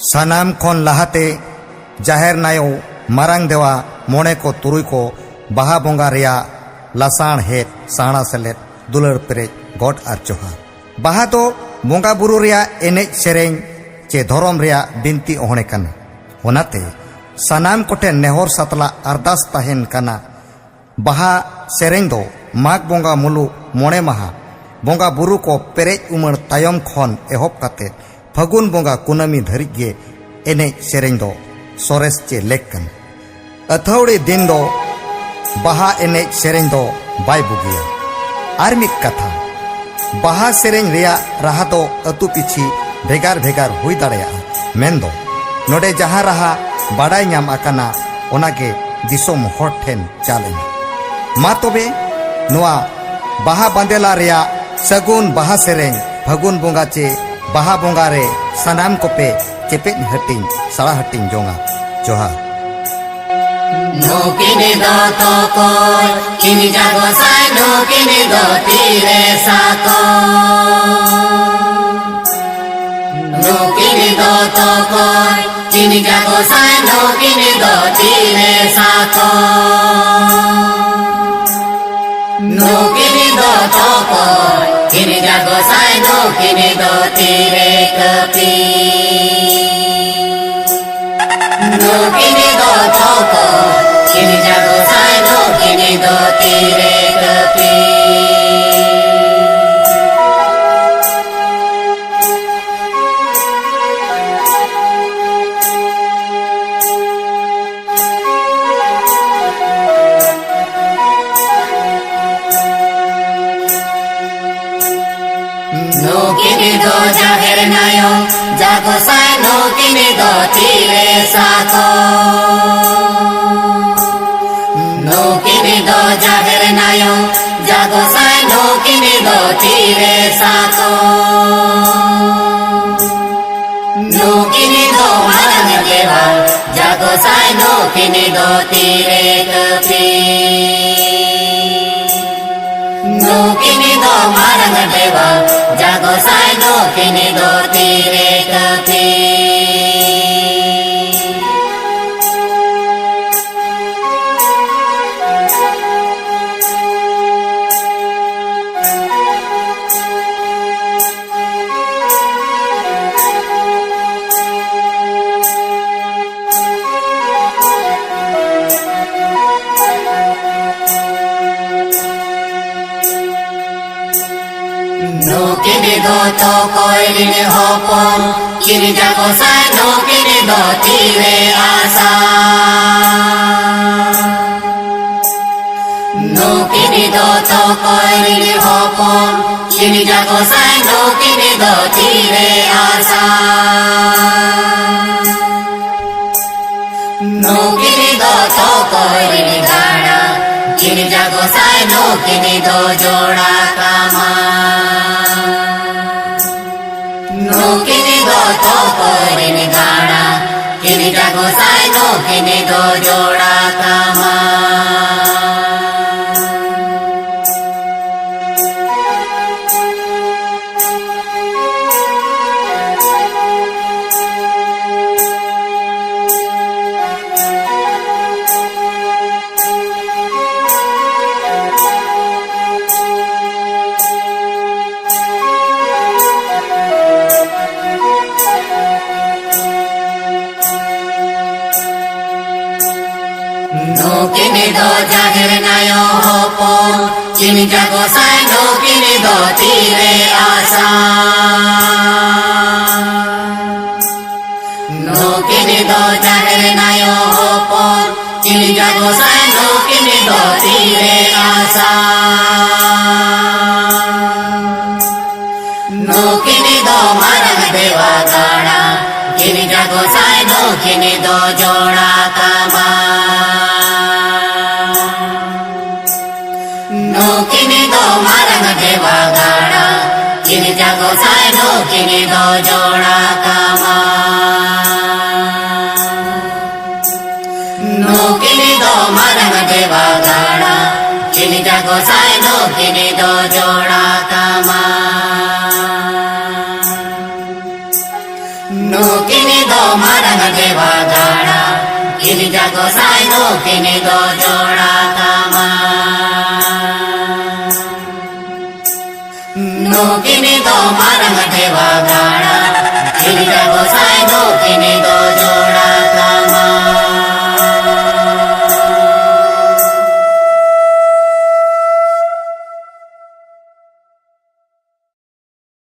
सानाम खन लाहाते जाहेर नायो मारांग देवा मोणे को तुरुई को बाहा बोंगा रिया लासाण हेत साणा सेलेत दुलर पेरेज गॉड आर जोहार। बाहा तो बोंगा बुरु रिया एनेज सेरेंग चे धोरम रिया बिनती ओहणे कना। ओनाते सानाम कोटे नेहर सातला अरदास ताहेन कना बाहा सेरेंग दो माघ बोंगा मुलु मोणे माहा बोंगा बुरु को पेरेज उमर तायम खन एहोब काते फगुन बोंगा कुनामी धरिज गे एनेज सेरेंग दो सोरेस चे लेकन। अथौड़ी दिन दो बाहा एनेज सेरेंग दो बाय बुगिया। आर मिद कथा बाहा सेरेंग रिया राहा दो अतु पिछी भेगार भेगार हुई दाड़ेया मेंदो नोडे जहां राहा बाडाय ᱧᱟᱢ आकाना ओनागे दिसोम हर ठेन चालेना। मा तोबे नुआ बाहा बांदेला रिया सगुन बाहा सेरेंग फगुन बोंगा चे बाहा बोंगा रे सानाम कोपे चेपेट हटिंग साड़ा हटिंग जोंगा जोहार। नोकिनी दो तो कोई किनी जागो साय नोकिनी दो तीरे सातो नोकिनी दो तो कोई किनी जागो साय नोकिनी दो तीरे सातो नोकिनी दो तो कोई किनी जागो साय नोकिनी दो तीरे कपी नोकिनी दो तो कोई किनी जागो साय नोकिनी दो तीरे कपी नोकिनी दो जाहेर नायो जागो साय नोकिनी दो तीरे सातो नोकिनी दो जाहेर नायो जागो साय नोकिनी दो तीरे सातो नोकिनी दो मारंग देवा जागो साय नोकिनी दो तीरे कपी नोकिनी दो मारंग देवा जागो साय नोकिनी दो तीरे कपी नोकिनी दो तो कोई रिने होपन किनी जागो साय नोकिनी दो तीरे आसा नोकिनी दो तो कोई रिने होपन किनी जागो साय नोकिनी दो तीरे आसा नोकिनी दो तो कोई रिने गाड़ा किनी जागो साय नोकिनी दो जोड़ा कामा नोकिनी दो तो कोई गाड़ा किनी जागो साय नोकिनी दो जोड़ा कामा नोकिनी दो जाहेर नायो होपन किनी जागो साय नोकिनी दो तीरे आसा नोकिनी दो जाहेर नायो होपन किनी जागो साय नोकिनी दो तीरे आसा नोकिनी दो मारंग देवा गाड़ा किनी जागो साय नोकिनी दो जोड़ा कामा नोकिनी दो मारंग देवा गाड़ा किनी जागो साय नोकिनी दो जोड़ा कामा नोकिनी दो मारंग देवा गाड़ा किनी जागो साय नोकिनी दो जोड़ा कामा नोकिनी दो गोसाई नो किने दो जोड़ा कामा नो किने दो मारंग देवा गाड़ा किने गोसाई नो किने